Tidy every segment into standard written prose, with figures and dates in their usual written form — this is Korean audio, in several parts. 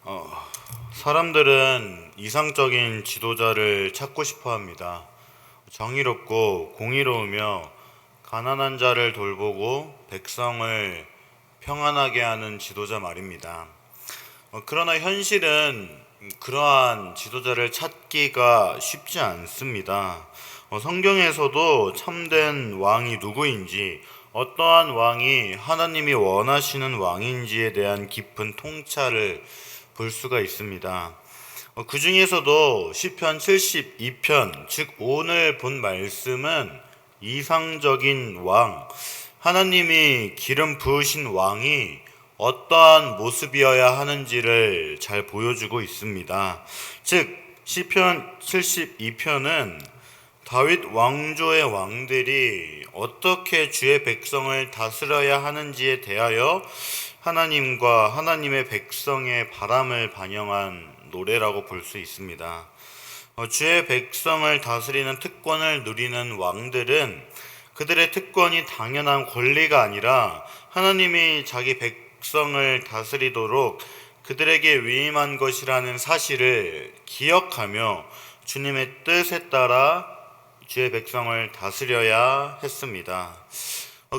어, 사람들은 이상적인 지도자를 찾고 싶어 합니다. 정의롭고 공의로우며 가난한 자를 돌보고 백성을 평안하게 하는 지도자 말입니다. 그러나 현실은 그러한 지도자를 찾기가 쉽지 않습니다. 성경에서도 참된 왕이 누구인지, 어떠한 왕이 하나님이 원하시는 왕인지에 대한 깊은 통찰을 볼 수가 있습니다. 그 중에서도 시편 72편, 즉 오늘 본 말씀은 이상적인 왕, 하나님이 기름 부으신 왕이 어떠한 모습이어야 하는지를 잘 보여주고 있습니다. 즉 시편 72편은 다윗 왕조의 왕들이 어떻게 주의 백성을 다스려야 하는지에 대하여 하나님과 하나님의 백성의 바람을 반영한 노래라고 볼 수 있습니다. 주의 백성을 다스리는 특권을 누리는 왕들은 그들의 특권이 당연한 권리가 아니라 하나님이 자기 백성을 다스리도록 그들에게 위임한 것이라는 사실을 기억하며 주님의 뜻에 따라 주의 백성을 다스려야 했습니다.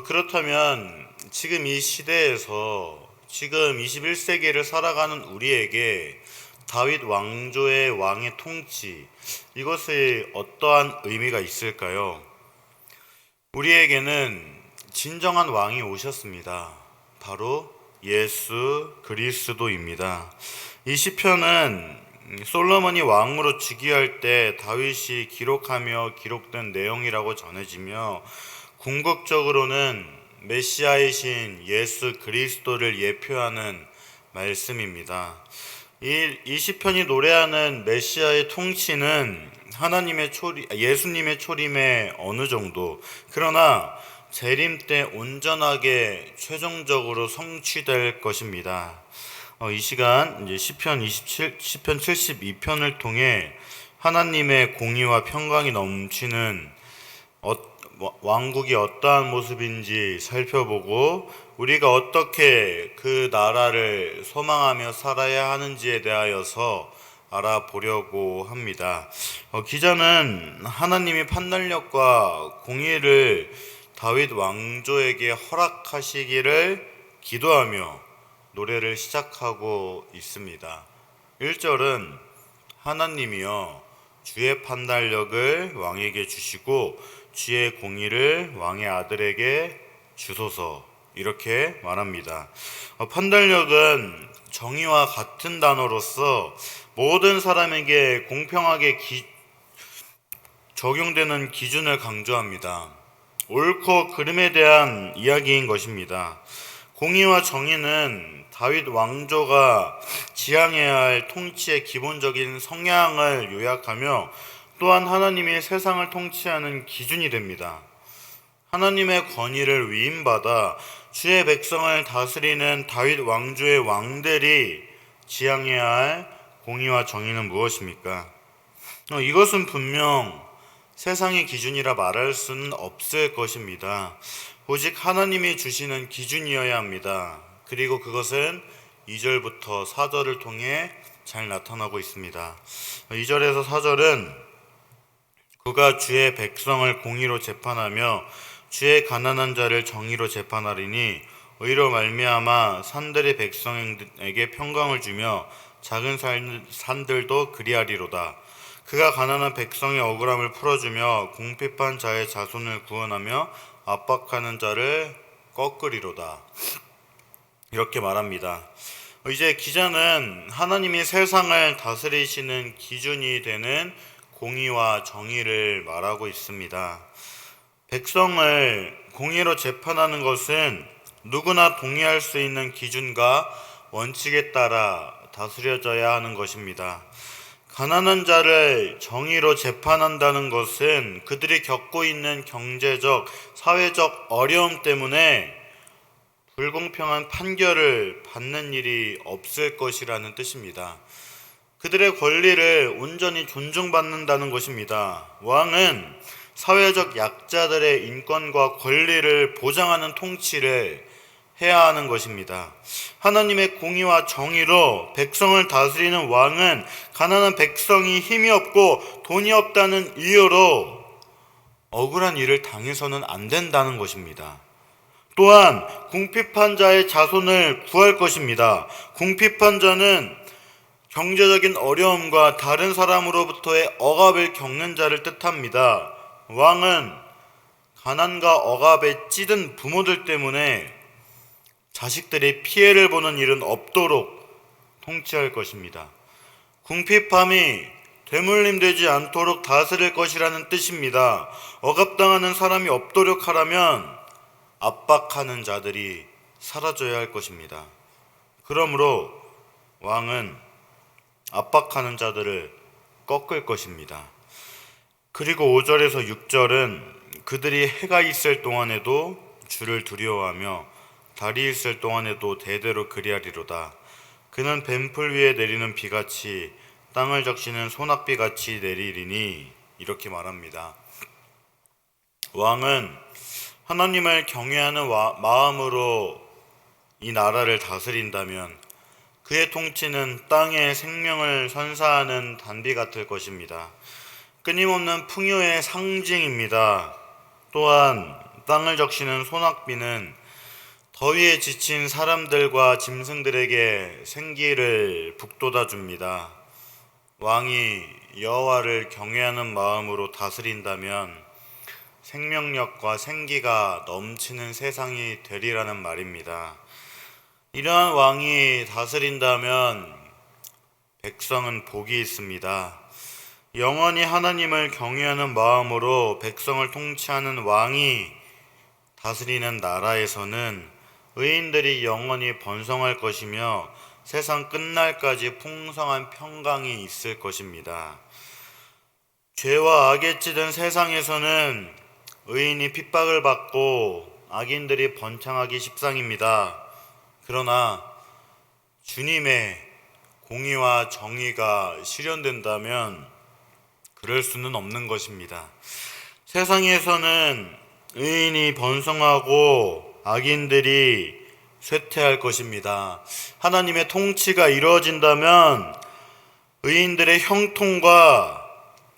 그렇다면 지금 이 시대에서 지금 21세기를 살아가는 우리에게 다윗 왕조의 왕의 통치, 이것이 어떠한 의미가 있을까요? 우리에게는 진정한 왕이 오셨습니다. 바로 예수 그리스도입니다. 이 시편은 솔로몬이 왕으로 즉위할 때 다윗이 기록하며 기록된 내용이라고 전해지며 궁극적으로는 메시아이신 예수 그리스도를 예표하는 말씀입니다. 이 시편이 노래하는 메시아의 통치는 예수님의 초림에 어느 정도, 그러나 재림 때 온전하게 최종적으로 성취될 것입니다. 이 시간 이제 시편 72편을 통해 하나님의 공의와 평강이 넘치는 왕국이 어떠한 모습인지 살펴보고 우리가 어떻게 그 나라를 소망하며 살아야 하는지에 대하여서 알아보려고 합니다. 기자는 하나님이 판단력과 공의를 다윗 왕조에게 허락하시기를 기도하며 노래를 시작하고 있습니다. 1절은 하나님이여 주의 판단력을 왕에게 주시고 주의 공의를 왕의 아들에게 주소서, 이렇게 말합니다. 판단력은 정의와 같은 단어로서 모든 사람에게 공평하게 적용되는 기준을 강조합니다. 옳고 그름에 대한 이야기인 것입니다. 공의와 정의는 다윗 왕조가 지향해야 할 통치의 기본적인 성향을 요약하며 또한 하나님이 세상을 통치하는 기준이 됩니다. 하나님의 권위를 위임받아 주의 백성을 다스리는 다윗 왕조의 왕들이 지향해야 할 공의와 정의는 무엇입니까? 이것은 분명 세상의 기준이라 말할 수는 없을 것입니다. 오직 하나님이 주시는 기준이어야 합니다. 그리고 그것은 2절부터 4절을 통해 잘 나타나고 있습니다. 2절에서 4절은 그가 주의 백성을 공의로 재판하며 주의 가난한 자를 정의로 재판하리니 의로 말미암아 산들의 백성에게 평강을 주며 작은 산들도 그리하리로다. 그가 가난한 백성의 억울함을 풀어주며 궁핍한 자의 자손을 구원하며 압박하는 자를 꺾으리로다. 이렇게 말합니다. 이제 기자는 하나님이 세상을 다스리시는 기준이 되는 공의와 정의를 말하고 있습니다. 백성을 공의로 재판하는 것은 누구나 동의할 수 있는 기준과 원칙에 따라 다스려져야 하는 것입니다. 가난한 자를 정의로 재판한다는 것은 그들이 겪고 있는 경제적, 사회적 어려움 때문에 불공평한 판결을 받는 일이 없을 것이라는 뜻입니다. 그들의 권리를 온전히 존중받는다는 것입니다. 왕은 사회적 약자들의 인권과 권리를 보장하는 통치를 해야 하는 것입니다. 하나님의 공의와 정의로 백성을 다스리는 왕은 가난한 백성이 힘이 없고 돈이 없다는 이유로 억울한 일을 당해서는 안 된다는 것입니다. 또한 궁핍한 자의 자손을 구할 것입니다. 궁핍한 자는 경제적인 어려움과 다른 사람으로부터의 억압을 겪는 자를 뜻합니다. 왕은 가난과 억압에 찌든 부모들 때문에 자식들이 피해를 보는 일은 없도록 통치할 것입니다. 궁핍함이 되물림되지 않도록 다스릴 것이라는 뜻입니다. 억압당하는 사람이 없도록 하라면 압박하는 자들이 사라져야 할 것입니다. 그러므로 왕은 압박하는 자들을 꺾을 것입니다. 그리고 5절에서 6절은 그들이 해가 있을 동안에도 주를 두려워하며 달이 있을 동안에도 대대로 그리하리로다. 그는 뱀풀 위에 내리는 비같이 땅을 적시는 소낙비같이 내리리니, 이렇게 말합니다. 왕은 하나님을 경외하는 마음으로 이 나라를 다스린다면 그의 통치는 땅의 생명을 선사하는 단비 같을 것입니다. 끊임없는 풍요의 상징입니다. 또한 땅을 적시는 소낙비는 더위에 지친 사람들과 짐승들에게 생기를 북돋아 줍니다. 왕이 여호와를 경외하는 마음으로 다스린다면 생명력과 생기가 넘치는 세상이 되리라는 말입니다. 이러한 왕이 다스린다면 백성은 복이 있습니다. 영원히 하나님을 경외하는 마음으로 백성을 통치하는 왕이 다스리는 나라에서는 의인들이 영원히 번성할 것이며 세상 끝날까지 풍성한 평강이 있을 것입니다. 죄와 악에 찌든 세상에서는 의인이 핍박을 받고 악인들이 번창하기 십상입니다. 그러나 주님의 공의와 정의가 실현된다면 그럴 수는 없는 것입니다. 세상에서는 의인이 번성하고 악인들이 쇠퇴할 것입니다. 하나님의 통치가 이루어진다면 의인들의 형통과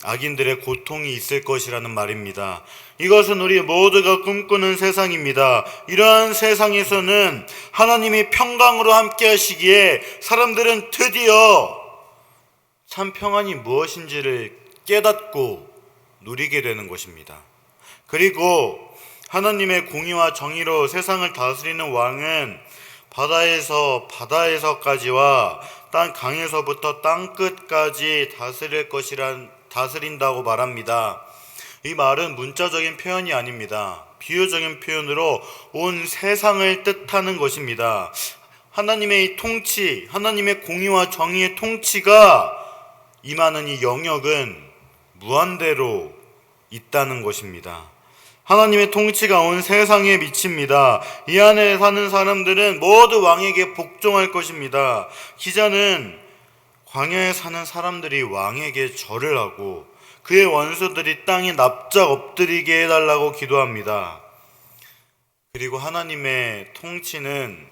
악인들의 고통이 있을 것이라는 말입니다. 이것은 우리 모두가 꿈꾸는 세상입니다. 이러한 세상에서는 하나님이 평강으로 함께 하시기에 사람들은 드디어 참 평안이 무엇인지를 깨닫고 누리게 되는 것입니다. 그리고 하나님의 공의와 정의로 세상을 다스리는 왕은 바다에서까지와 땅 강에서부터 땅 끝까지 다스린다고 말합니다. 이 말은 문자적인 표현이 아닙니다. 비유적인 표현으로 온 세상을 뜻하는 것입니다. 하나님의 이 통치, 하나님의 공의와 정의의 통치가 임하는 이 영역은 무한대로 있다는 것입니다. 하나님의 통치가 온 세상에 미칩니다. 이 안에 사는 사람들은 모두 왕에게 복종할 것입니다. 기자는 광야에 사는 사람들이 왕에게 절을 하고 그의 원수들이 땅에 납작 엎드리게 해달라고 기도합니다. 그리고 하나님의 통치는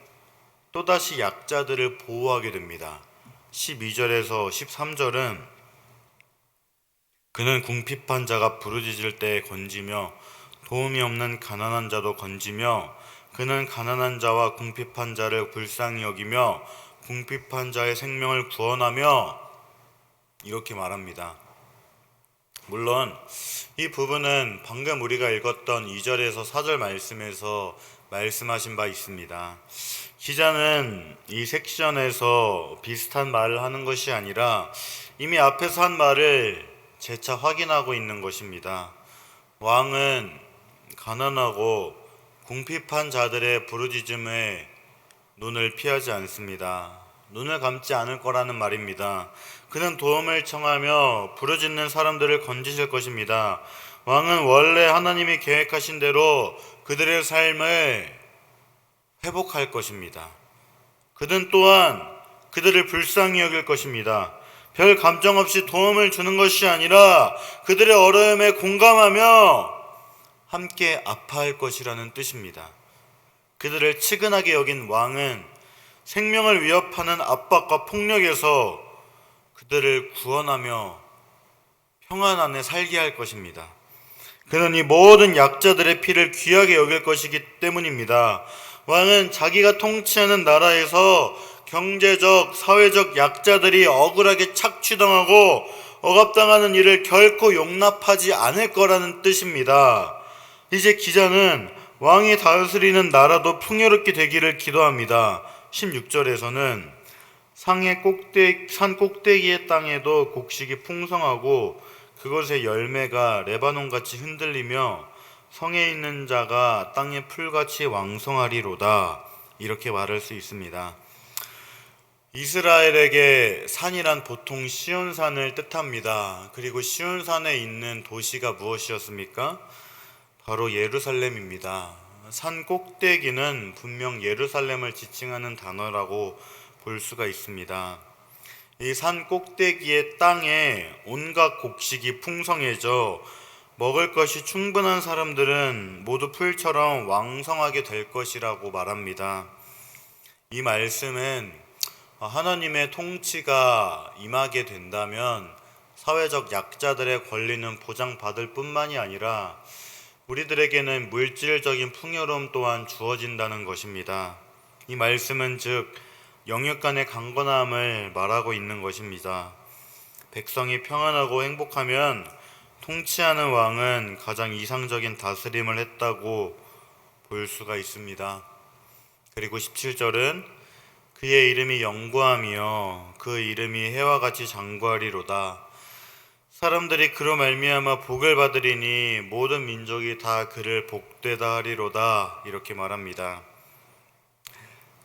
또다시 약자들을 보호하게 됩니다. 12절에서 13절은 그는 궁핍한 자가 부르짖을 때 건지며 도움이 없는 가난한 자도 건지며 그는 가난한 자와 궁핍한 자를 불쌍히 여기며 궁핍한 자의 생명을 구원하며, 이렇게 말합니다. 물론 이 부분은 방금 우리가 읽었던 2절에서 4절 말씀에서 말씀하신 바 있습니다. 기자는 이 섹션에서 비슷한 말을 하는 것이 아니라 이미 앞에서 한 말을 재차 확인하고 있는 것입니다. 왕은 가난하고 궁핍한 자들의 부르짖음에 눈을 피하지 않습니다. 눈을 감지 않을 거라는 말입니다. 그는 도움을 청하며 부르짖는 사람들을 건지실 것입니다. 왕은 원래 하나님이 계획하신 대로 그들의 삶을 회복할 것입니다. 그는 또한 그들을 불쌍히 여길 것입니다. 별 감정 없이 도움을 주는 것이 아니라 그들의 어려움에 공감하며 함께 아파할 것이라는 뜻입니다. 그들을 치근하게 여긴 왕은 생명을 위협하는 압박과 폭력에서 그들을 구원하며 평안 안에 살게 할 것입니다. 그는 이 모든 약자들의 피를 귀하게 여길 것이기 때문입니다. 왕은 자기가 통치하는 나라에서 경제적, 사회적 약자들이 억울하게 착취당하고 억압당하는 일을 결코 용납하지 않을 거라는 뜻입니다. 이제 기자는 왕이 다스리는 나라도 풍요롭게 되기를 기도합니다. 16절에서는 산 꼭대기의 땅에도 곡식이 풍성하고 그것의 열매가 레바논같이 흔들리며 성에 있는 자가 땅의 풀같이 왕성하리로다. 이렇게 말할 수 있습니다. 이스라엘에게 산이란 보통 시온산을 뜻합니다. 그리고 시온산에 있는 도시가 무엇이었습니까? 바로 예루살렘입니다. 산 꼭대기는 분명 예루살렘을 지칭하는 단어라고 볼 수가 있습니다. 이 산 꼭대기의 땅에 온갖 곡식이 풍성해져 먹을 것이 충분한 사람들은 모두 풀처럼 왕성하게 될 것이라고 말합니다. 이 말씀은 하나님의 통치가 임하게 된다면 사회적 약자들의 권리는 보장받을 뿐만이 아니라 우리들에게는 물질적인 풍요로움 또한 주어진다는 것입니다. 이 말씀은 즉 영육 간의 강건함을 말하고 있는 것입니다. 백성이 평안하고 행복하면 통치하는 왕은 가장 이상적인 다스림을 했다고 볼 수가 있습니다. 그리고 17절은 그의 이름이 영구하며 그 이름이 해와 같이 장구하리로다. 사람들이 그로 말미암아 복을 받으리니 모든 민족이 다 그를 복되다 하리로다. 이렇게 말합니다.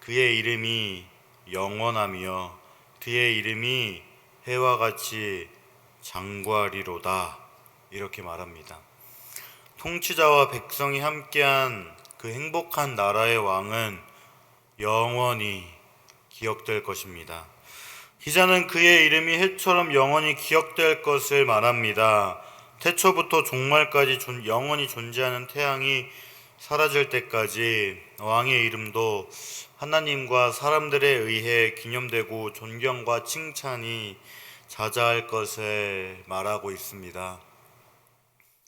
그의 이름이 영원하며 그의 이름이 해와 같이 장구하리로다. 이렇게 말합니다. 통치자와 백성이 함께한 그 행복한 나라의 왕은 영원히 기억될 것입니다. 기자는 그의 이름이 해처럼 영원히 기억될 것을 말합니다. 태초부터 종말까지 영원히 존재하는 태양이 사라질 때까지 왕의 이름도 하나님과 사람들에 의해 기념되고 존경과 칭찬이 자자할 것을 말하고 있습니다.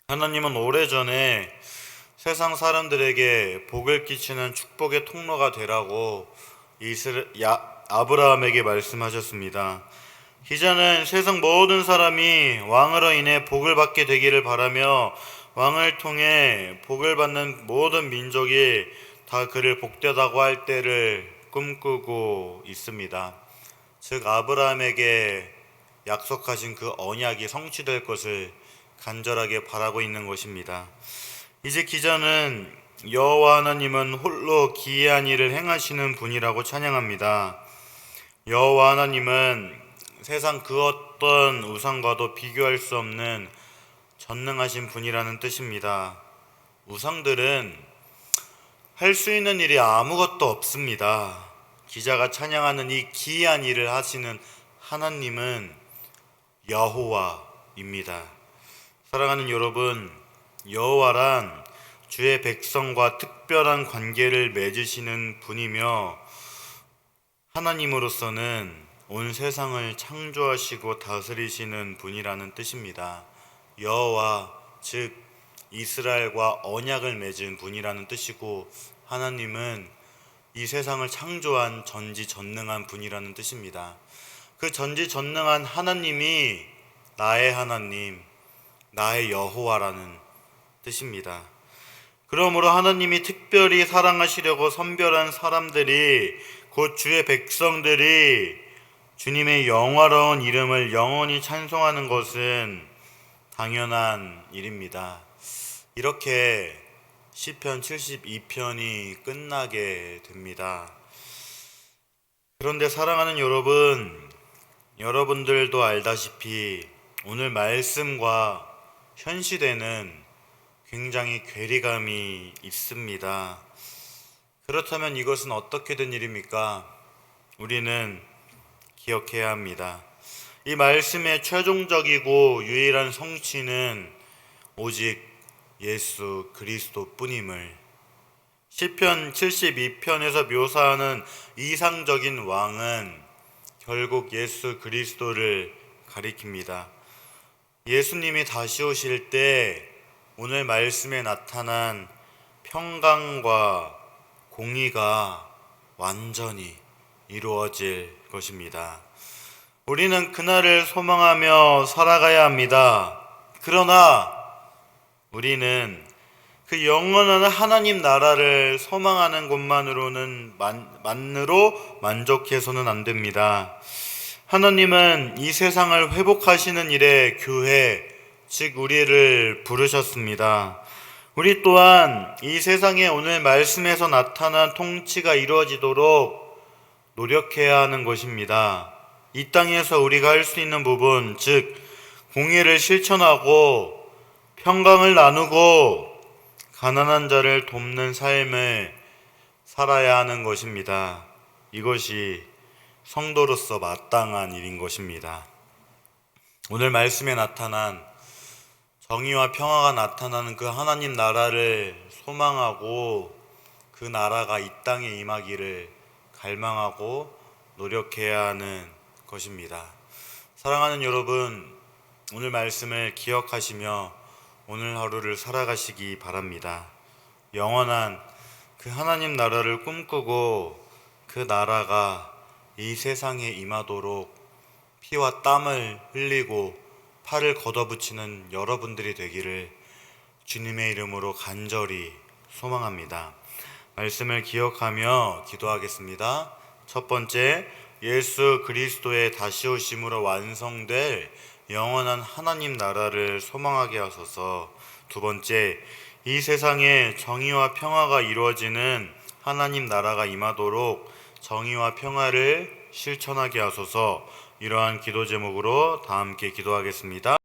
하나님은 오래전에 세상 사람들에게 복을 끼치는 축복의 통로가 되라고 아브라함에게 말씀하셨습니다. 기자는 세상 모든 사람이 왕으로 인해 복을 받게 되기를 바라며 왕을 통해 복을 받는 모든 민족이 다 그를 복되다고 할 때를 꿈꾸고 있습니다. 즉 아브라함에게 약속하신 그 언약이 성취될 것을 간절하게 바라고 있는 것입니다. 이제 기자는 여호와 하나님은 홀로 기이한 일을 행하시는 분이라고 찬양합니다. 여호와 하나님은 세상 그 어떤 우상과도 비교할 수 없는 전능하신 분이라는 뜻입니다. 우상들은 할 수 있는 일이 아무것도 없습니다. 기자가 찬양하는 이 기이한 일을 하시는 하나님은 여호와입니다. 사랑하는 여러분, 여호와란 주의 백성과 특별한 관계를 맺으시는 분이며 하나님으로서는 온 세상을 창조하시고 다스리시는 분이라는 뜻입니다. 여호와, 즉 이스라엘과 언약을 맺은 분이라는 뜻이고 하나님은 이 세상을 창조한 전지전능한 분이라는 뜻입니다. 그 전지전능한 하나님이 나의 하나님, 나의 여호와라는 뜻입니다. 그러므로 하나님이 특별히 사랑하시려고 선별한 사람들이 곧 주의 백성들이 주님의 영화로운 이름을 영원히 찬송하는 것은 당연한 일입니다. 이렇게 시편 72편이 끝나게 됩니다. 그런데 사랑하는 여러분, 여러분들도 알다시피 오늘 말씀과 현 시대는 굉장히 괴리감이 있습니다. 그렇다면 이것은 어떻게 된 일입니까? 우리는 기억해야 합니다. 이 말씀의 최종적이고 유일한 성취는 오직 예수 그리스도 뿐임을 시편 72편에서 묘사하는 이상적인 왕은 결국 예수 그리스도를 가리킵니다. 예수님이 다시 오실 때 오늘 말씀에 나타난 평강과 공의가 완전히 이루어질 것입니다. 우리는 그날을 소망하며 살아가야 합니다. 그러나 우리는 그 영원한 하나님 나라를 소망하는 것만으로는 만족해서는 안 됩니다. 하나님은 이 세상을 회복하시는 일에 교회, 즉 우리를 부르셨습니다. 우리 또한 이 세상에 오늘 말씀에서 나타난 통치가 이루어지도록 노력해야 하는 것입니다. 이 땅에서 우리가 할 수 있는 부분, 즉 공의를 실천하고 평강을 나누고 가난한 자를 돕는 삶을 살아야 하는 것입니다. 이것이 성도로서 마땅한 일인 것입니다. 오늘 말씀에 나타난 정의와 평화가 나타나는 그 하나님 나라를 소망하고 그 나라가 이 땅에 임하기를 갈망하고 노력해야 하는 것입니다. 사랑하는 여러분, 오늘 말씀을 기억하시며 오늘 하루를 살아가시기 바랍니다. 영원한 그 하나님 나라를 꿈꾸고 그 나라가 이 세상에 임하도록 피와 땀을 흘리고 팔을 걷어붙이는 여러분들이 되기를 주님의 이름으로 간절히 소망합니다. 말씀을 기억하며 기도하겠습니다. 첫 번째, 예수 그리스도의 다시 오심으로 완성될 영원한 하나님 나라를 소망하게 하소서. 두 번째, 이 세상에 정의와 평화가 이루어지는 하나님 나라가 임하도록 정의와 평화를 실천하게 하소서. 이러한 기도 제목으로 다 함께 기도하겠습니다.